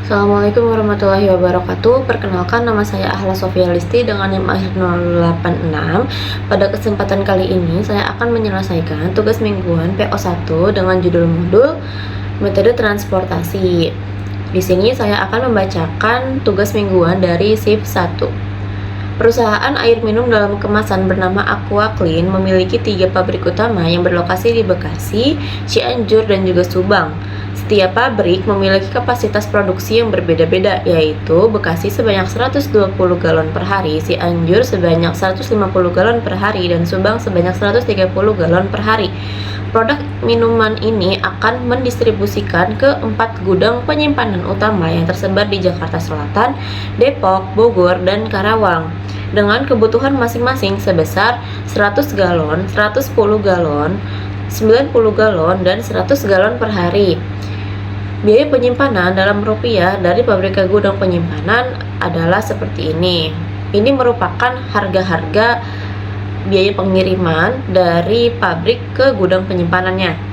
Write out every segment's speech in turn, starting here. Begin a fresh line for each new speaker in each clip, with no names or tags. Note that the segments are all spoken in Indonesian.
Assalamualaikum warahmatullahi wabarakatuh. Perkenalkan, nama saya Ahla Sofia Listi dengan NIM akhir 086. Pada kesempatan kali ini saya akan menyelesaikan tugas mingguan PO1 dengan judul modul metode transportasi. Di sini saya akan membacakan tugas mingguan dari shift 1. Perusahaan air minum dalam kemasan bernama Aqua Clean memiliki 3 pabrik utama yang berlokasi di Bekasi, Cianjur, dan juga Subang. Setiap pabrik memiliki kapasitas produksi yang berbeda-beda, yaitu Bekasi sebanyak 120 galon per hari, Cianjur sebanyak 150 galon per hari, dan Subang sebanyak 130 galon per hari. Produk minuman ini akan mendistribusikan ke 4 gudang penyimpanan utama yang tersebar di Jakarta Selatan, Depok, Bogor, dan Karawang, dengan kebutuhan masing-masing sebesar 100 galon, 110 galon, 90 galon, dan 100 galon per hari. Biaya penyimpanan dalam rupiah dari pabrik ke gudang penyimpanan adalah seperti ini. Ini merupakan harga-harga biaya pengiriman dari pabrik ke gudang penyimpanannya.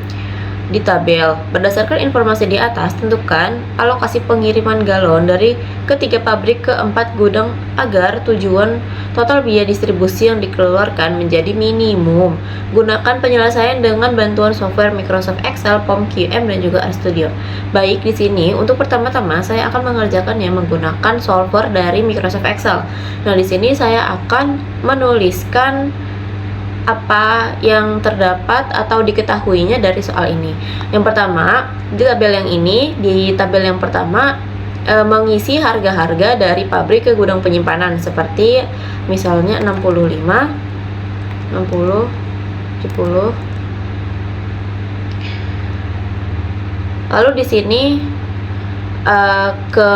Di tabel, berdasarkan informasi di atas, tentukan alokasi pengiriman galon dari ketiga pabrik ke 4 gudang agar tujuan total biaya distribusi yang dikeluarkan menjadi minimum. Gunakan penyelesaian dengan bantuan software Microsoft Excel, POM-QM, dan juga RStudio. Baik, di sini untuk pertama-tama saya akan mengerjakannya menggunakan solver dari Microsoft Excel. Nah, di sini saya akan menuliskan apa yang terdapat atau diketahuinya dari soal ini. Yang pertama, di tabel yang ini, di tabel yang pertama mengisi harga-harga dari pabrik ke gudang penyimpanan seperti misalnya 65, 60, 70. Lalu di sini ke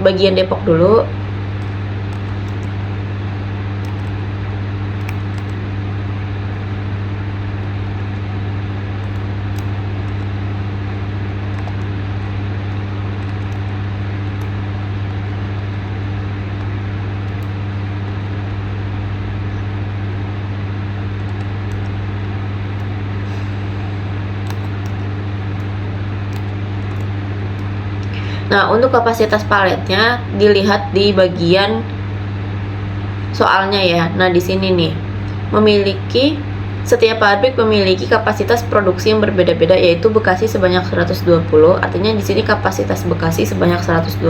bagian Depok dulu. Nah, untuk kapasitas paletnya dilihat di bagian soalnya ya. Nah, di sini nih, setiap pabrik memiliki kapasitas produksi yang berbeda-beda, yaitu Bekasi sebanyak 120. Artinya di sini kapasitas Bekasi sebanyak 120.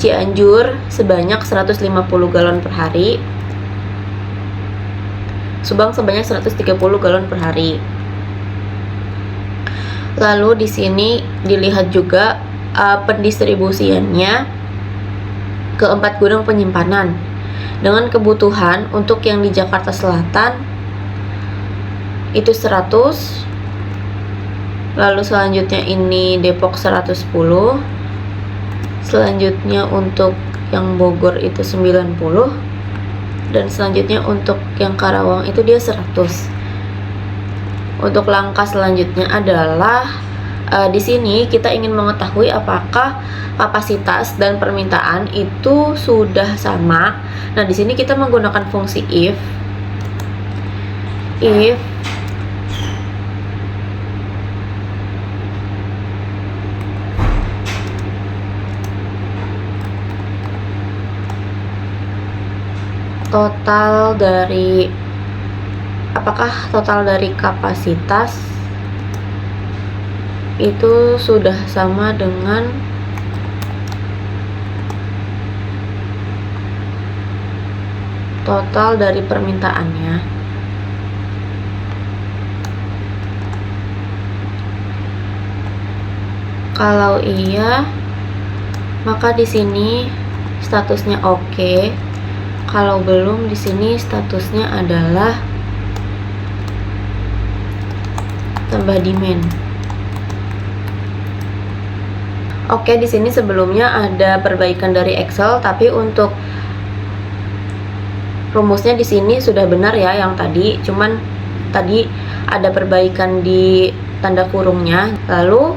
Cianjur sebanyak 150 galon per hari. Subang sebanyak 130 galon per hari. Lalu di sini dilihat juga pendistribusiannya ke 4 gudang penyimpanan dengan kebutuhan untuk yang di Jakarta Selatan itu 100, lalu selanjutnya ini Depok 110, selanjutnya untuk yang Bogor itu 90, dan selanjutnya untuk yang Karawang itu dia 100. Untuk langkah selanjutnya adalah di sini kita ingin mengetahui apakah kapasitas dan permintaan itu sudah sama. Nah, di sini kita menggunakan fungsi if apakah total dari kapasitas itu sudah sama dengan total dari permintaannya. Kalau iya, maka di sini statusnya oke. Kalau belum, di sini statusnya adalah tambah demand. Oke, di sini sebelumnya ada perbaikan dari Excel, tapi untuk rumusnya di sini sudah benar ya yang tadi, cuman tadi ada perbaikan di tanda kurungnya. Lalu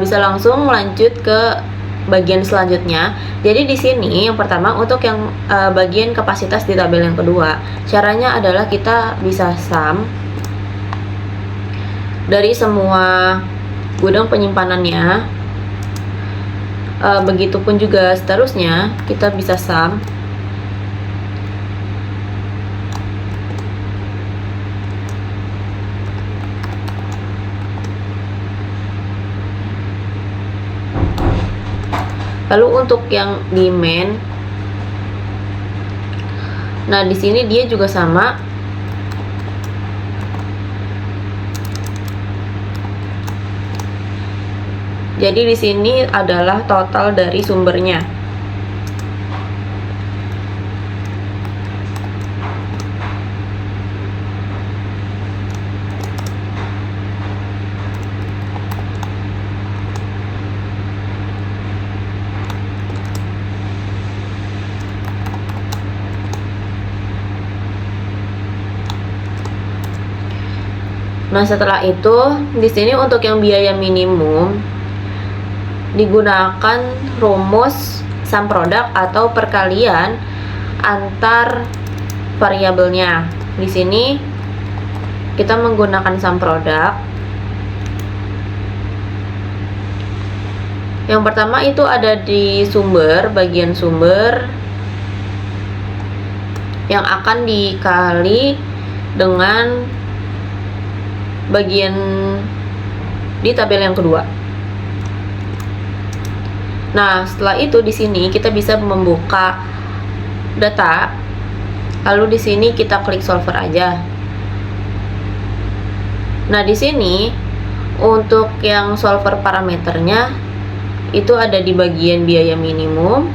bisa langsung lanjut ke bagian selanjutnya. Jadi di sini yang pertama untuk yang bagian kapasitas di tabel yang kedua, caranya adalah kita bisa sum dari semua gudang penyimpanannya. Begitupun juga seterusnya, kita bisa sum. Lalu untuk yang demand, nah di sini dia juga sama. Jadi di sini adalah total dari sumbernya. Nah, setelah itu di sini untuk yang biaya minimum digunakan rumus sum product atau perkalian antar variabelnya. Di sini kita menggunakan sum product. Yang pertama itu ada di sumber, bagian sumber yang akan dikali dengan bagian di tabel yang kedua. Nah, setelah itu di sini kita bisa membuka data. Lalu di sini kita klik solver aja. Nah, di sini untuk yang solver parameternya itu ada di bagian biaya minimum.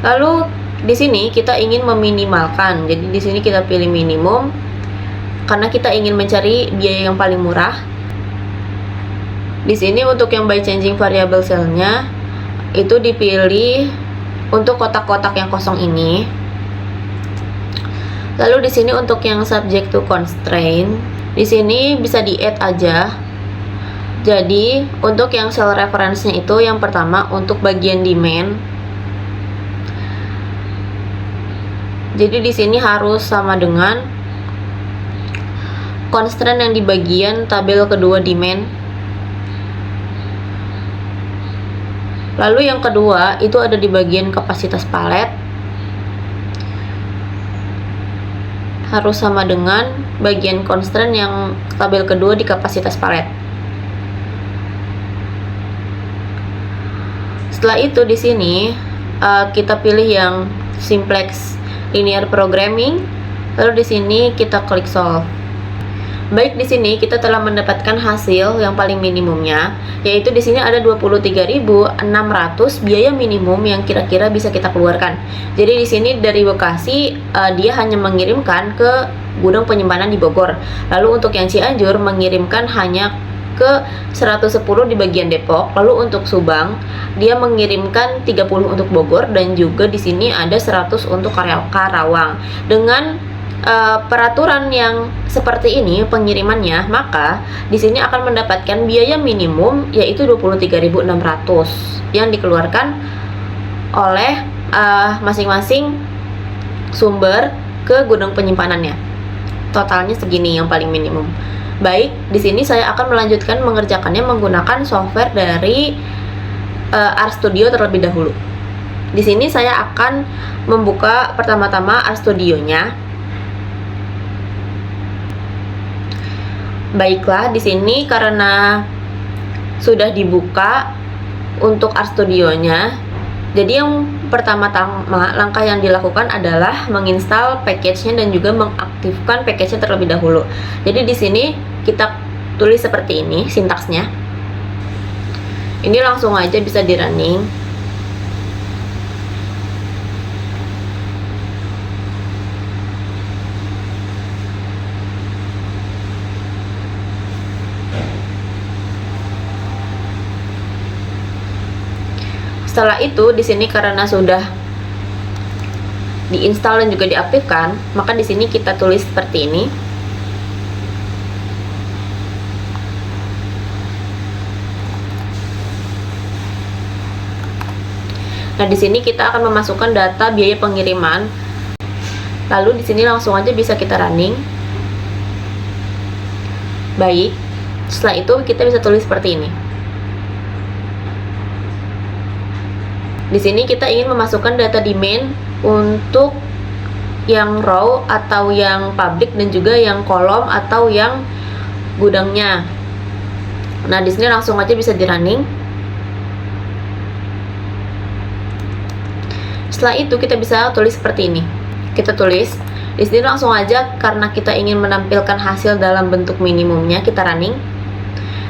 Lalu di sini kita ingin meminimalkan. Jadi di sini kita pilih minimum karena kita ingin mencari biaya yang paling murah. Di sini untuk yang by changing variable cell-nya itu dipilih untuk kotak-kotak yang kosong ini. Lalu di sini untuk yang subject to constraint, di sini bisa di-add aja. Jadi untuk yang cell reference-nya itu yang pertama untuk bagian demand. Jadi di sini harus sama dengan constraint yang di bagian tabel kedua demand. Lalu yang kedua itu ada di bagian kapasitas palet, harus sama dengan bagian constraint yang tabel kedua di kapasitas palet. Setelah itu di sini kita pilih yang simplex linear programming, lalu di sini kita klik solve. Baik, di sini kita telah mendapatkan hasil yang paling minimumnya, yaitu di sini ada 23.600 biaya minimum yang kira-kira bisa kita keluarkan. Jadi di sini dari Bekasi dia hanya mengirimkan ke gudang penyimpanan di Bogor. Lalu untuk yang Cianjur mengirimkan hanya ke 110 di bagian Depok. Lalu untuk Subang dia mengirimkan 30 untuk Bogor dan juga di sini ada 100 untuk Karawang. Dengan peraturan yang seperti ini pengirimannya, maka di sini akan mendapatkan biaya minimum yaitu 23.600 yang dikeluarkan oleh masing-masing sumber ke gudang penyimpanannya. Totalnya segini yang paling minimum. Baik, di sini saya akan melanjutkan mengerjakannya menggunakan software dari RStudio terlebih dahulu. Di sini saya akan membuka pertama-tama RStudionya. Baiklah, di sini karena sudah dibuka untuk RStudionya, jadi yang pertama-tama langkah yang dilakukan adalah menginstal package-nya dan juga mengaktifkan package-nya terlebih dahulu. Jadi di sini kita tulis seperti ini sintaksnya. Ini langsung aja bisa di running. Setelah itu di sini karena sudah diinstal dan juga diaktifkan, maka di sini kita tulis seperti ini. Nah, di sini kita akan memasukkan data biaya pengiriman. Lalu di sini langsung aja bisa kita running. Baik, Setelah itu kita bisa tulis seperti ini. Di sini kita ingin memasukkan data demand untuk yang row atau yang public dan juga yang kolom atau yang gudangnya. Nah, di sini langsung aja bisa di running. Setelah itu kita bisa tulis seperti ini. Kita tulis di sini langsung aja, karena kita ingin menampilkan hasil dalam bentuk minimumnya, kita running.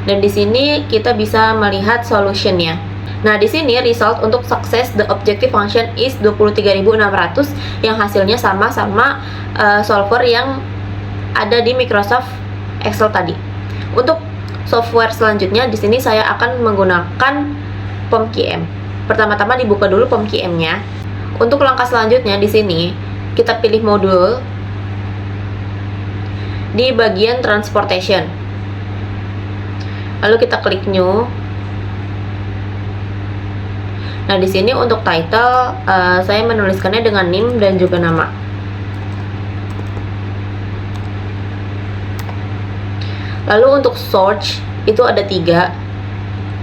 Dan di sini kita bisa melihat solutionnya. Nah, di sini result untuk success the objective function is 23.600 yang hasilnya sama solver yang ada di Microsoft Excel tadi. Untuk software selanjutnya di sini saya akan menggunakan POMQM. Pertama-tama dibuka dulu POMQM-nya. Untuk langkah selanjutnya di sini kita pilih modul di bagian transportation. Lalu kita klik new. Nah, di sini untuk title saya menuliskannya dengan name dan juga nama. Lalu untuk search itu ada 3,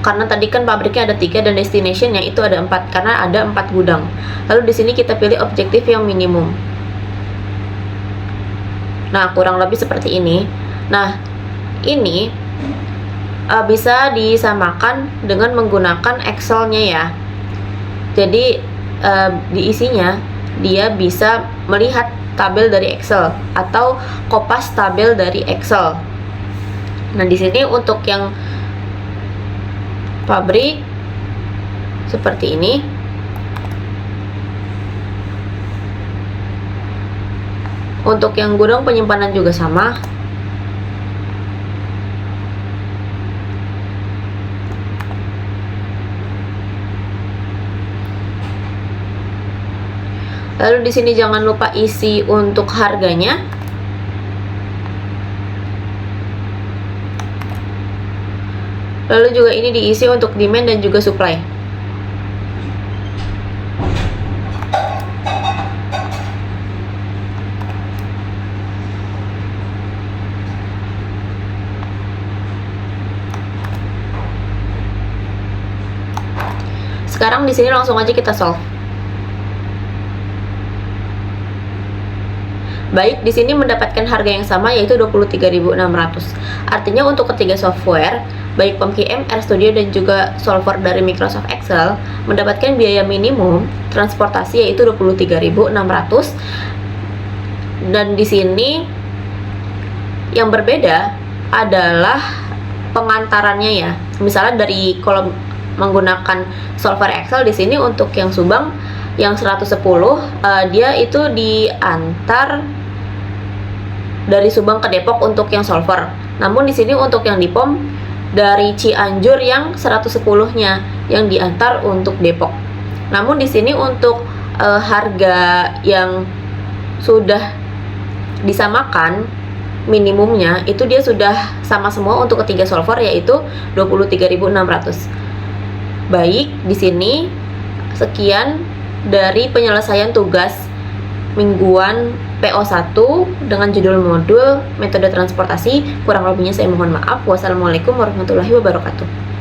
karena tadi kan pabriknya ada 3 dan destinationnya itu ada 4, karena ada 4 gudang. Lalu di sini kita pilih objektif yang minimum. Nah, kurang lebih seperti ini. Nah, ini bisa disamakan dengan menggunakan Excel-nya ya. Jadi di isinya dia bisa melihat tabel dari Excel atau kopas tabel dari Excel. Nah, di sini untuk yang pabrik seperti ini. Untuk yang gudang penyimpanan juga sama. Lalu di sini jangan lupa isi untuk harganya. Lalu juga ini diisi untuk demand dan juga supply. Sekarang di sini langsung aja kita solve. Baik, di sini mendapatkan harga yang sama yaitu 23.600. Artinya untuk ketiga software, baik POMQM, RStudio dan juga solver dari Microsoft Excel mendapatkan biaya minimum transportasi yaitu 23.600. Dan di sini yang berbeda adalah pengantarannya ya. Misalnya dari kolom menggunakan solver Excel, di sini untuk yang Subang yang 110 dia itu diantar dari Subang ke Depok untuk yang solver. Namun di sini untuk yang di POM dari Cianjur yang 110-nya yang diantar untuk Depok. Namun di sini untuk harga yang sudah disamakan minimumnya itu dia sudah sama semua untuk ketiga solver yaitu 23.600. Baik, di sini sekian dari penyelesaian tugas mingguan PO1 dengan judul modul metode transportasi. Kurang lebihnya saya mohon maaf. Wassalamualaikum warahmatullahi wabarakatuh.